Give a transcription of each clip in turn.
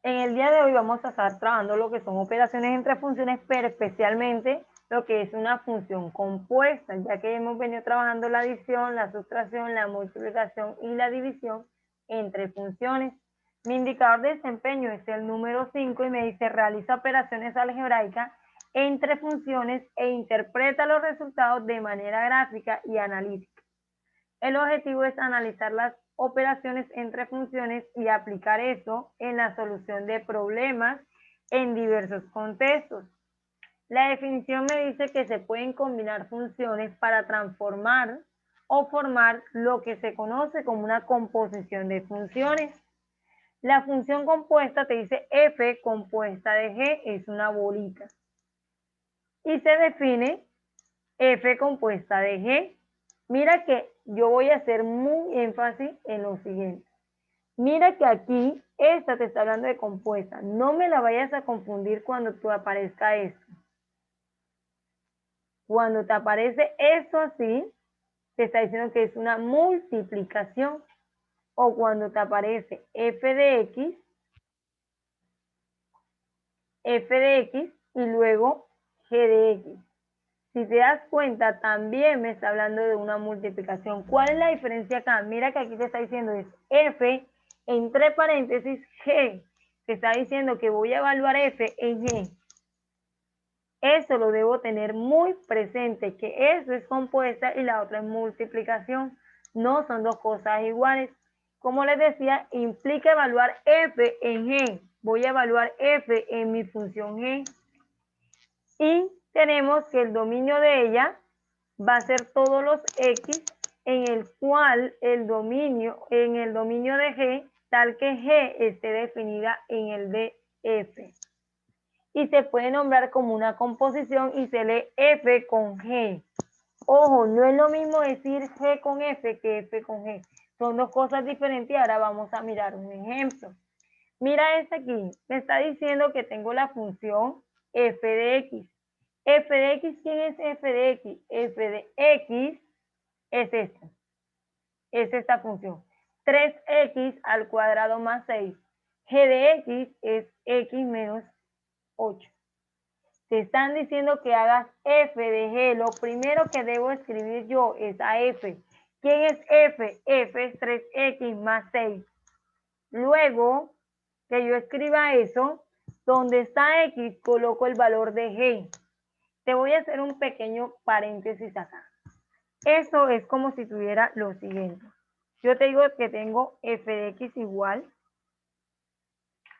En el día de hoy vamos a estar trabajando lo que son operaciones entre funciones, pero especialmente lo que es una función compuesta, ya que hemos venido trabajando la adición, la sustracción, la multiplicación y la división entre funciones. Mi indicador de desempeño es el número 5 y me dice realiza operaciones algebraicas entre funciones e interpreta los resultados de manera gráfica y analítica. El objetivo es analizar las operaciones entre funciones y aplicar eso en la solución de problemas en diversos contextos. La definición me dice que se pueden combinar funciones para transformar o formar lo que se conoce como una composición de funciones. La función compuesta te dice f compuesta de g es una bolita. Y se define f compuesta de g. Mira que yo voy a hacer muy énfasis en lo siguiente. Mira que aquí esta te está hablando de compuesta. No me la vayas a confundir cuando te aparezca esto. Cuando te aparece esto así, te está diciendo que es una multiplicación. O cuando te aparece f de x y luego g de x. Si te das cuenta, también me está hablando de una multiplicación. ¿Cuál es la diferencia acá? Mira que aquí te está diciendo es f entre paréntesis g. Te está diciendo que voy a evaluar f en g. Eso lo debo tener muy presente, que eso es compuesta y la otra es multiplicación. No son dos cosas iguales. Como les decía, implica evaluar f en g. Voy a evaluar f en mi función g. Y tenemos que el dominio de ella va a ser todos los x en el cual en el dominio de g, tal que g esté definida en el de f. Y se puede nombrar como una composición y se lee f con g. Ojo, no es lo mismo decir g con f que f con g. Son dos cosas diferentes y ahora vamos a mirar un ejemplo. Mira este aquí, me está diciendo que tengo la función f de x. F de x, ¿quién es f de x? F de x es esta. Es esta función. 3x al cuadrado más 6. G de x es x menos 8. Te están diciendo que hagas f de g. Lo primero que debo escribir yo es a f. ¿Quién es f? F es 3x más 6. Luego que yo escriba eso, donde está x, coloco el valor de g. Te voy a hacer un pequeño paréntesis acá. Eso es como si tuviera lo siguiente. Yo te digo que tengo f de x igual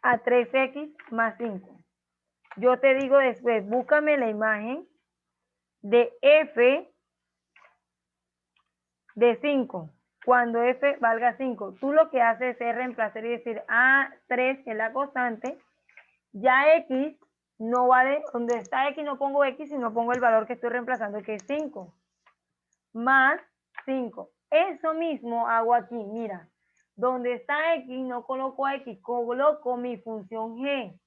a 3x más 5. Yo te digo después, búscame la imagen de f de 5. Cuando f valga 5, tú lo que haces es reemplazar y decir, 3 es la constante, ya x no vale, donde está x no pongo x, sino pongo el valor que estoy reemplazando, que es 5. Más 5. Eso mismo hago aquí, mira. Donde está x no coloco x, coloco mi función g.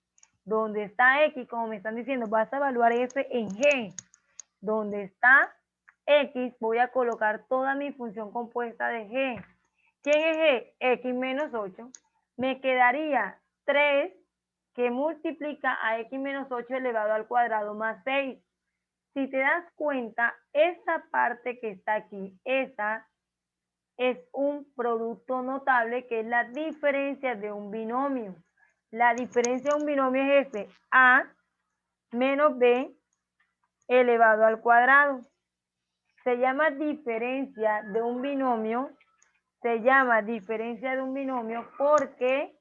Donde está x, como me están diciendo, vas a evaluar f en g. Donde está x, voy a colocar toda mi función compuesta de g. ¿Quién es g? X menos 8. Me quedaría 3 que multiplica a x menos 8 elevado al cuadrado más 6. Si te das cuenta, esta parte que está aquí, esta es un producto notable que es la diferencia de un binomio. La diferencia de un binomio es este, a menos b elevado al cuadrado. Se llama diferencia de un binomio, porque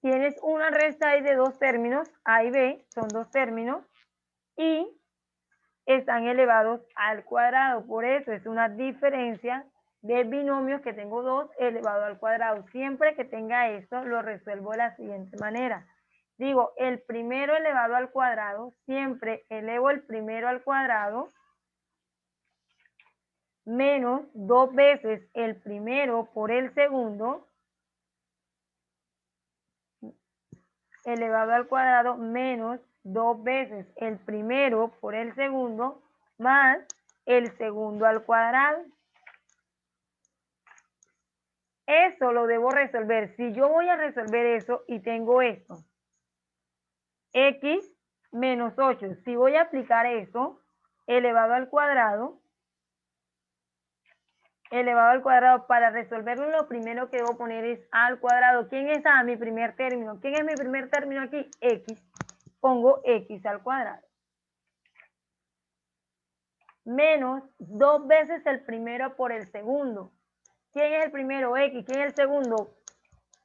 tienes una resta ahí de dos términos, a y b, son dos términos, y están elevados al cuadrado. Por eso es una diferencia de binomios que tengo 2 elevado al cuadrado. Siempre que tenga esto, lo resuelvo de la siguiente manera. Digo, el primero elevado al cuadrado, siempre elevo el primero al cuadrado, menos 2 veces el primero por el segundo, elevado al cuadrado, menos 2 veces el primero por el segundo, más el segundo al cuadrado. Eso lo debo resolver. Si yo voy a resolver eso y tengo esto, x menos 8, si voy a aplicar eso, elevado al cuadrado, para resolverlo lo primero que debo poner es a al cuadrado. ¿Quién es a? Mi primer término. ¿Quién es mi primer término aquí? X. Pongo x al cuadrado. Menos 2 veces el primero por el segundo. ¿Quién es el primero? X. ¿Quién es el segundo?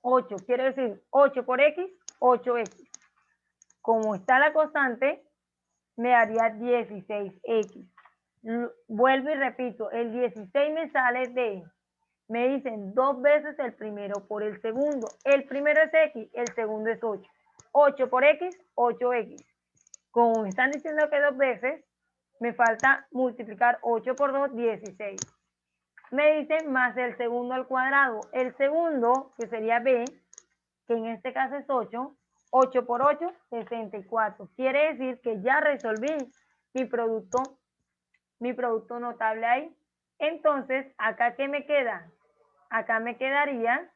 8. Quiere decir 8 por x, 8x. Como está la constante, me daría 16x. Vuelvo y repito, el 16 me sale de, me dicen 2 veces el primero por el segundo. El primero es x, el segundo es 8. 8 por x, 8x. Como me están diciendo que 2 veces, me falta multiplicar 8 por 2, 16. Me dicen más el segundo al cuadrado. El segundo, que sería b, que en este caso es 8, 8 por 8, 64. Quiere decir que ya resolví mi producto notable ahí. Entonces, ¿acá qué me queda? Acá me quedaría,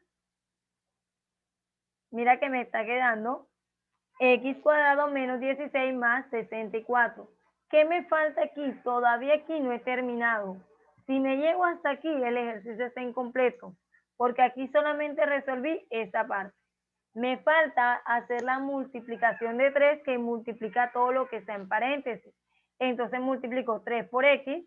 mira que me está quedando, x cuadrado menos 16 más 64. ¿Qué me falta aquí? Todavía aquí no he terminado. Si me llego hasta aquí, el ejercicio está incompleto, porque aquí solamente resolví esta parte. Me falta hacer la multiplicación de 3 que multiplica todo lo que está en paréntesis. Entonces multiplico 3 por x,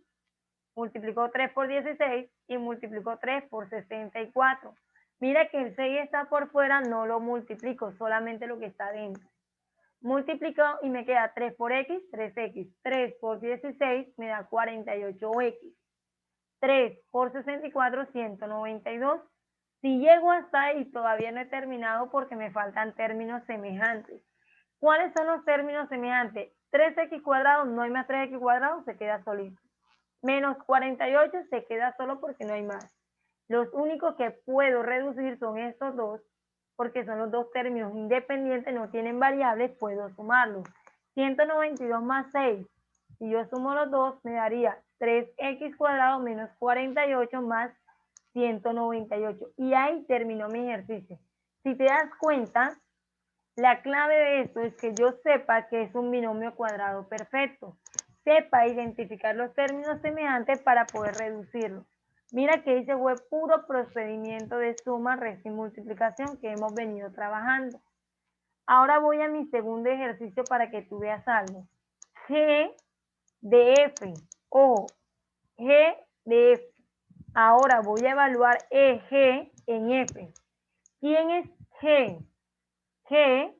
multiplico 3 por 16 y multiplico 3 por 64. Mira que el 6 está por fuera, no lo multiplico, solamente lo que está dentro. Multiplico y me queda 3 por x, 3x. 3 por 16 me da 48x. 3 por 64, 192. Si llego hasta ahí, todavía no he terminado porque me faltan términos semejantes. ¿Cuáles son los términos semejantes? 3x cuadrado, no hay más 3x cuadrado, se queda solito. Menos 48 se queda solo porque no hay más. Los únicos que puedo reducir son estos dos, porque son los dos términos independientes, no tienen variables, puedo sumarlos. 192 más 6, si yo sumo los dos, me daría 3x cuadrado menos 48 más 198. Y ahí terminó mi ejercicio. Si te das cuenta, la clave de esto es que yo sepa que es un binomio cuadrado perfecto. Sepa identificar los términos semejantes para poder reducirlo. Mira que ese fue puro procedimiento de suma, resta y multiplicación que hemos venido trabajando. Ahora voy a mi segundo ejercicio para que tú veas algo. G de F. Ojo, G de F. Ahora voy a evaluar EG en F. ¿Quién es G? G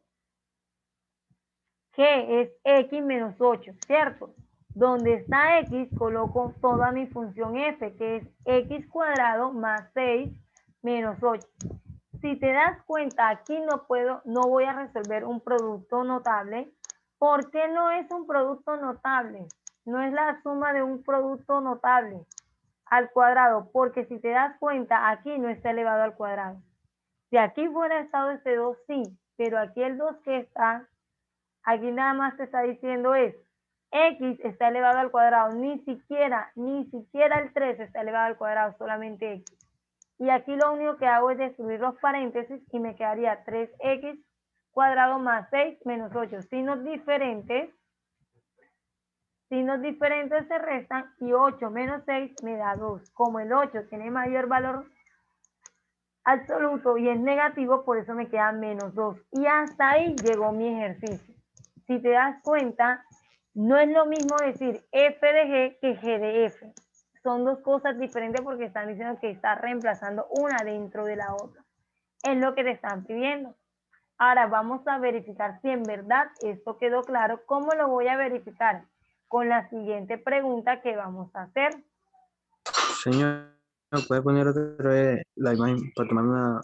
es x menos 8, ¿cierto? Donde está x, coloco toda mi función f, que es x cuadrado más 6 menos 8. Si te das cuenta, aquí no voy a resolver un producto notable. ¿Por qué no es un producto notable? No es la suma de un producto notable al cuadrado, porque si te das cuenta, aquí no está elevado al cuadrado. Si aquí fuera estado este 2, sí, pero aquí el 2 que está, aquí nada más te está diciendo es, x está elevado al cuadrado, ni siquiera el 3 está elevado al cuadrado, solamente x. Y aquí lo único que hago es destruir los paréntesis y me quedaría 3x cuadrado más 6 menos 8. Signos diferentes se restan y 8 menos 6 me da 2. Como el 8 tiene mayor valor absoluto y es negativo, por eso me queda menos 2. Y hasta ahí llegó mi ejercicio. Si te das cuenta, no es lo mismo decir f de g que g de f. Son dos cosas diferentes porque están diciendo que está reemplazando una dentro de la otra. Es lo que te están pidiendo. Ahora vamos a verificar si en verdad esto quedó claro. ¿Cómo lo voy a verificar? Con la siguiente pregunta que vamos a hacer. Señor, ¿puede poner otra vez la imagen para tomar una?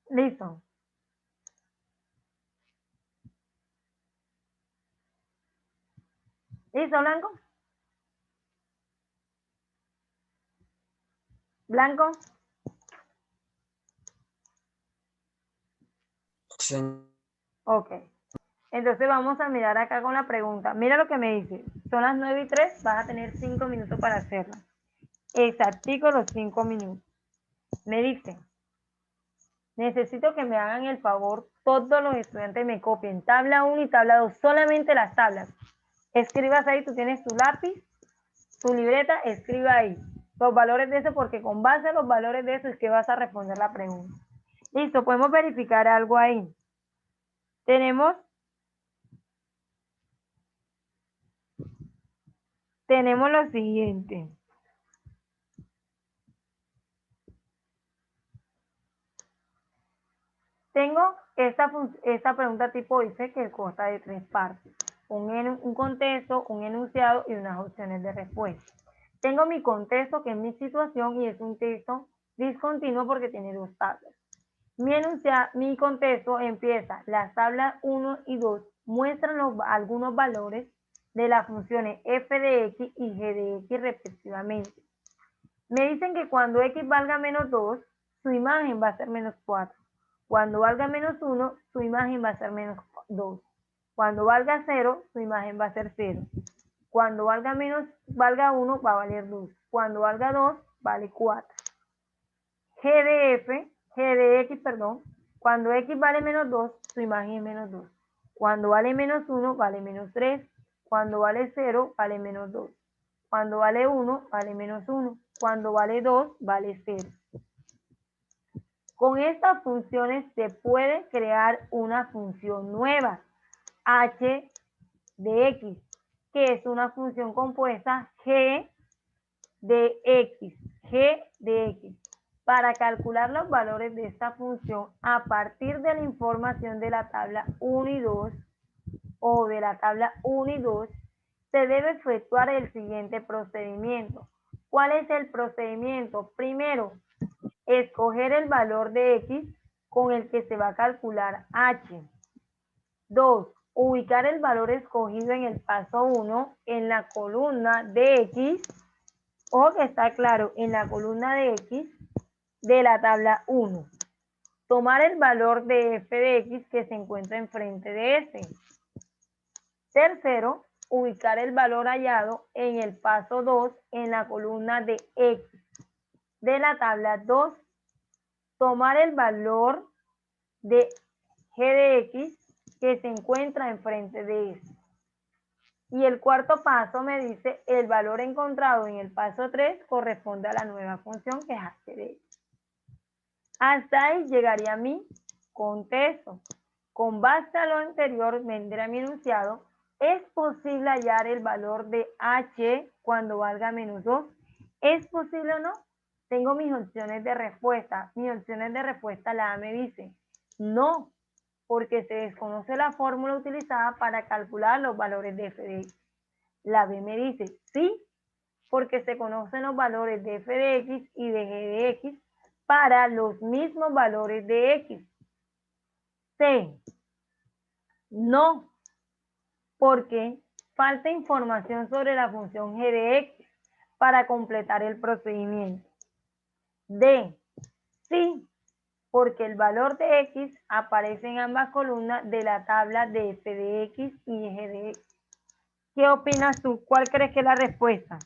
Listo. ¿Listo, Blanco? ¿Blanco? Señor. Ok. Entonces vamos a mirar acá con la pregunta. Mira lo que me dice. Son las 9:03, vas a tener 5 minutos para hacerla. Exactico los 5 minutos. Me dice, necesito que me hagan el favor, todos los estudiantes me copien tabla 1 y tabla 2, solamente las tablas. Escribas ahí, tú tienes tu lápiz, tu libreta, escriba ahí los valores de eso, porque con base a los valores de eso es que vas a responder la pregunta. Listo, podemos verificar algo ahí. Tenemos lo siguiente. Tengo esta pregunta tipo dice que consta de 3 partes. Un contexto, un enunciado y unas opciones de respuesta. Tengo mi contexto, que es mi situación, y es un texto discontinuo porque tiene 2 tablas. Mi contexto empieza, las tablas 1 y 2 muestran algunos valores de las funciones f de x y g de x respectivamente. Me dicen que cuando x valga menos 2, su imagen va a ser menos 4. Cuando valga menos 1, su imagen va a ser menos 2. Cuando valga 0, su imagen va a ser 0. Cuando valga 1, va a valer 2. Cuando valga 2, vale 4. G de X, cuando X vale menos 2, su imagen es menos 2. Cuando vale menos 1, vale menos 3. Cuando vale 0, vale menos 2. Cuando vale 1, vale menos 1. Cuando vale 2, vale 0. Con estas funciones se puede crear una función nueva, h de x, que es una función compuesta g de x, para calcular los valores de esta función a partir de la información de la tabla 1 y 2 o de la tabla 1 y 2, se debe efectuar el siguiente procedimiento. ¿Cuál es el procedimiento? Primero, escoger el valor de x con el que se va a calcular h. 2. Ubicar el valor escogido en el paso 1 en la columna de x, o que está claro, en la columna de x de la tabla 1. Tomar el valor de f de x que se encuentra enfrente de este. Tercero, ubicar el valor hallado en el paso 2 en la columna de x de la tabla 2. Tomar el valor de g de x que se encuentra enfrente de este. Y el cuarto paso me dice el valor encontrado en el paso 3 corresponde a la nueva función que es h de x. Hasta ahí llegaría mi contexto. Con base a lo anterior vendrá mi enunciado. ¿Es posible hallar el valor de h cuando valga menos 2? ¿Es posible o no? Tengo mis opciones de respuesta. Mis opciones de respuesta, la A me dice no, porque se desconoce la fórmula utilizada para calcular los valores de f de x. La B me dice sí, porque se conocen los valores de f de x y de g de x para los mismos valores de x. C, no, porque falta información sobre la función g de x para completar el procedimiento. D, sí, porque el valor de x aparece en ambas columnas de la tabla de f de x y g de x. ¿Qué opinas tú? ¿Cuál crees que es la respuesta?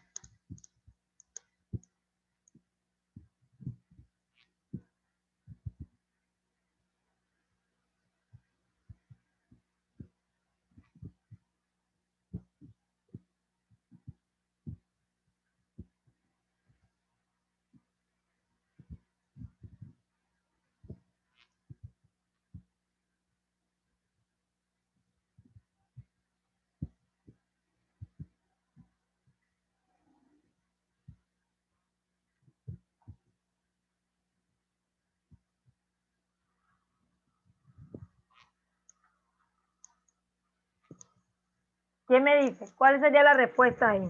¿Quién me dice? ¿Cuál sería la respuesta ahí?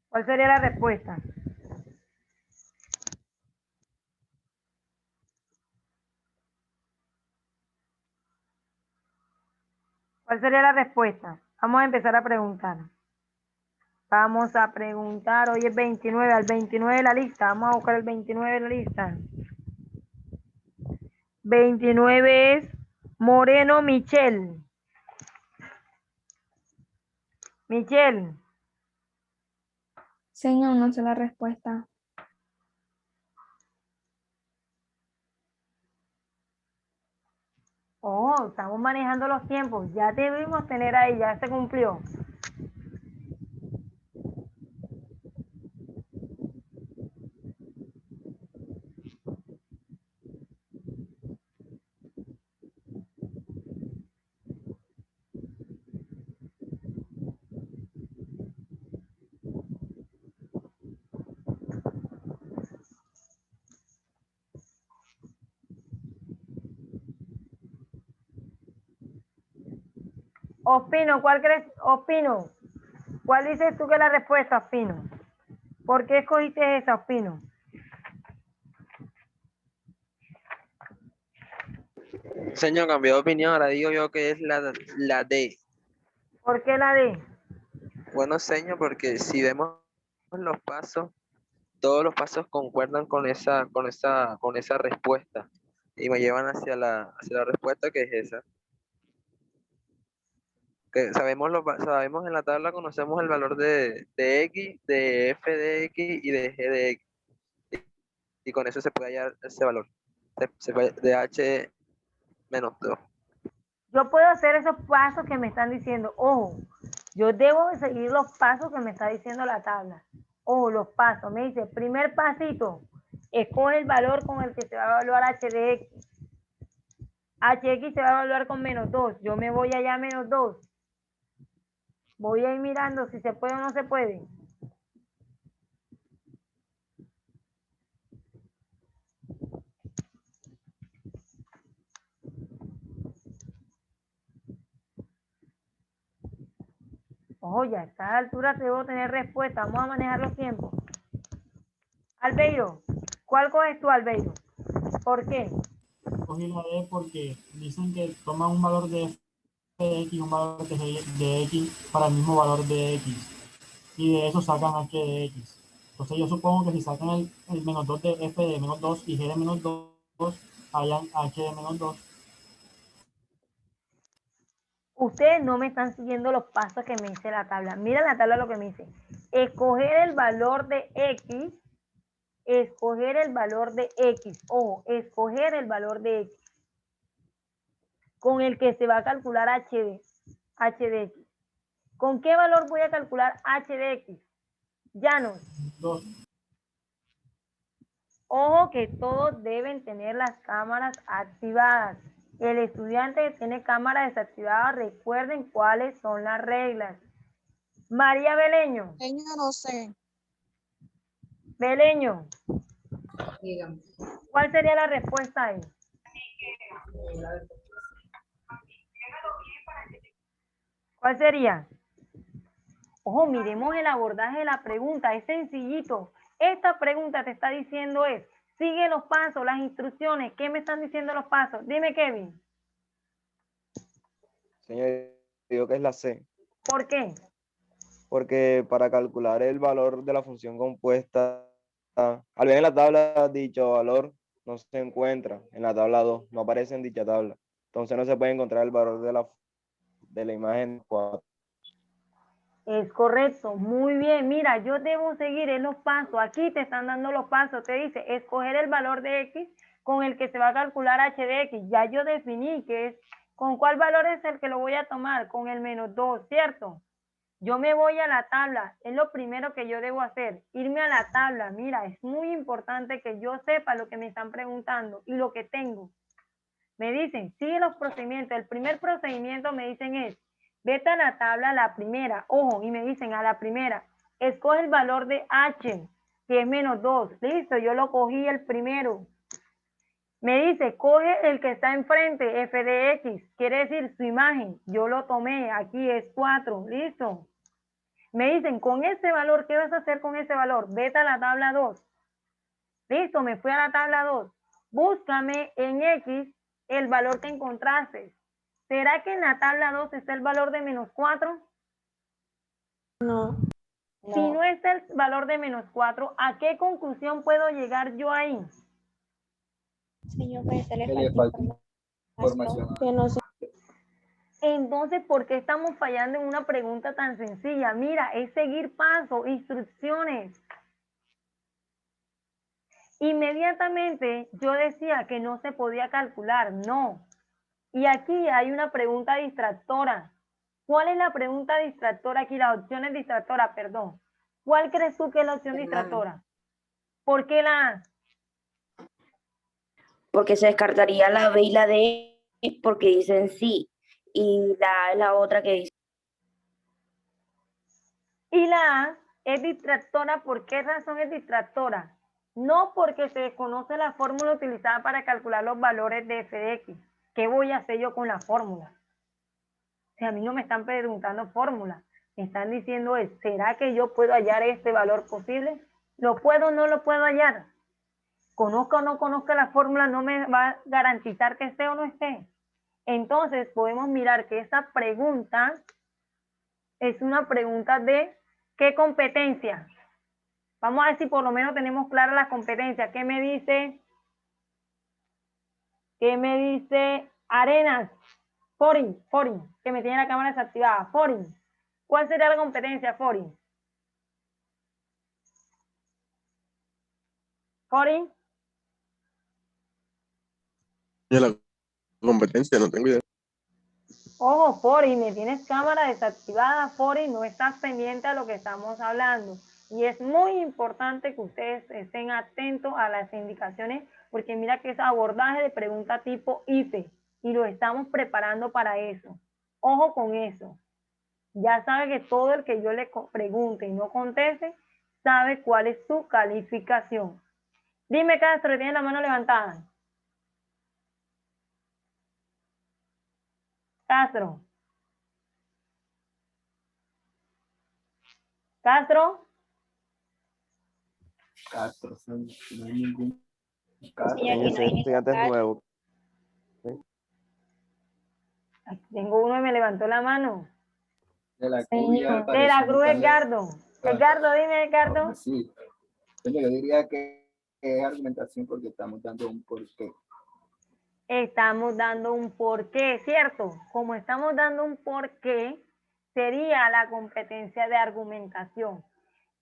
¿Cuál sería la respuesta? ¿Cuál sería la respuesta? Vamos a empezar a preguntar. Vamos a preguntar, hoy es 29, al 29 de la lista. Vamos a buscar el 29 de la lista. 29 es Moreno Michelle. Michelle. Señor, no sé la respuesta. Oh, estamos manejando los tiempos. Ya debimos tener ahí, ya se cumplió. Ospino, ¿cuál crees? Ospino, ¿cuál dices tú que es la respuesta, Ospino? ¿Por qué escogiste esa, Ospino? Señor, cambió de opinión, ahora digo yo que es la D. ¿Por qué la D? Bueno, señor, porque si vemos los pasos, todos los pasos concuerdan con esa respuesta y me llevan hacia la respuesta que es esa. Que sabemos, sabemos en la tabla, conocemos el valor de X, de F de X y de G de X. Y con eso se puede hallar ese valor de H menos 2. Yo puedo hacer esos pasos que me están diciendo. Ojo, yo debo de seguir los pasos que me está diciendo la tabla. Ojo, los pasos. Me dice, primer pasito, escoge el valor con el que se va a evaluar h de x. Hx se va a evaluar con menos 2. Yo me voy allá a menos 2. Voy a ir mirando si se puede o no se puede. Ojo, ya a esta altura debo tener respuesta. Vamos a manejar los tiempos. Albeiro, ¿cuál coges tú, Albeiro? ¿Por qué? Cogí la D porque dicen que toman un valor de f de x y un valor de x para el mismo valor de x. Y de eso sacan h de x. Entonces yo supongo que si sacan el menos 2 de f de menos 2 y g de menos 2, hayan h de menos 2. Ustedes no me están siguiendo los pasos que me dice la tabla. Mira la tabla lo que me dice. Escoger el valor de x. Escoger el valor de x. Ojo, escoger el valor de x. Con el que se va a calcular h de x. ¿Con qué valor voy a calcular h de x? Llanos. 2. Ojo que todos deben tener las cámaras activadas. El estudiante que tiene cámara desactivada, recuerden cuáles son las reglas. María Beleño. Señor, no sé. Beleño, Dígame. ¿cuál sería la respuesta ahí? ¿Cuál sería? Ojo, miremos el abordaje de la pregunta, es sencillito. Esta pregunta te está diciendo sigue los pasos, las instrucciones. ¿Qué me están diciendo los pasos? Dime, Kevin. Señor, digo que es la C, ¿Por qué? porque para calcular el valor de la función compuesta, al ver en la tabla dicho valor no se encuentra en la tabla 2, no aparece en dicha tabla. Entonces no se puede encontrar el valor de la imagen 4. Es correcto, muy bien. Mira, yo debo seguir en los pasos. Aquí te están dando los pasos. Te dice escoger el valor de x con el que se va a calcular h de x. Ya yo definí que es con cuál valor es el que lo voy a tomar, con el menos 2, ¿cierto? Yo me voy a la tabla, es lo primero que yo debo hacer, irme a la tabla. Mira, es muy importante que yo sepa lo que me están preguntando y lo que tengo. Me dicen, sigue los procedimientos. El primer procedimiento me dicen vete a la tabla, la primera, ojo, y me dicen a la primera, escoge el valor de h, que es menos 2. Listo, yo lo cogí el primero. Me dice, coge el que está enfrente, f de x, quiere decir su imagen. Yo lo tomé, aquí es 4, listo. Me dicen, con ese valor, ¿qué vas a hacer con ese valor? Vete a la tabla 2. Listo, me fui a la tabla 2. Búscame en x el valor que encontraste. ¿Será que en la tabla 2 está el valor de menos 4? No. Si no está el valor de menos 4, ¿a qué conclusión puedo llegar yo ahí? Señor, que se le le falta falta información. que no se... Entonces, ¿por qué estamos fallando en una pregunta tan sencilla? Mira, es seguir pasos, instrucciones. Inmediatamente yo decía que no se podía calcular, no. Y aquí hay una pregunta distractora. ¿Cuál es la pregunta distractora aquí? Las opciones distractoras, perdón. ¿Cuál crees tú que es la opción distractora? ¿Por qué la A? Porque se descartaría la B y la D porque dicen sí. Y la A es la otra que dice. Y la A es distractora. ¿Por qué razón es distractora? No porque se desconoce la fórmula utilizada para calcular los valores de f de x. ¿Qué voy a hacer yo con la fórmula? Si a mí no me están preguntando fórmula, me están diciendo ¿será que yo puedo hallar este valor posible? ¿Lo puedo o no lo puedo hallar? Conozca o no conozca la fórmula, no me va a garantizar que esté o no esté. Entonces podemos mirar que esta pregunta es una pregunta de ¿qué competencia? Vamos a ver si por lo menos tenemos clara la competencia. ¿Qué me dice? ¿Qué me dice Arenas? Forin, que me tiene la cámara desactivada. Forin. ¿Cuál sería la competencia, Forin? Forin. Y la competencia, no tengo idea. Ojo, Forin, me tienes cámara desactivada, Forin, no estás pendiente a lo que estamos hablando. Y es muy importante que ustedes estén atentos a las indicaciones, porque mira que es abordaje de pregunta tipo IFE, y lo estamos preparando para eso. Ojo con eso. Ya sabe que todo el que yo le pregunte y no conteste, sabe cuál es su calificación. Dime, Castro, tiene la mano levantada. Castro. Castro. Castro, no hay ningún Castro. Señor, y no hay Estudiantes ningún nuevos. Aquí tengo uno y me levantó la mano. De la Cruz ya De la apareció Cruz, en Edgardo. Edgardo, dime, Edgardo. Sí. Entonces, yo diría que es argumentación porque estamos dando un porqué. Estamos dando un porqué, ¿cierto? Como estamos dando un porqué, sería la competencia de argumentación.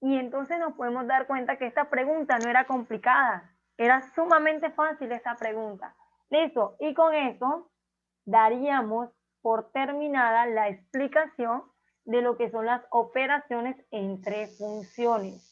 Y entonces nos podemos dar cuenta que esta pregunta no era complicada. Era sumamente fácil esta pregunta. Listo. Y con eso daríamos por terminada la explicación de lo que son las operaciones entre funciones.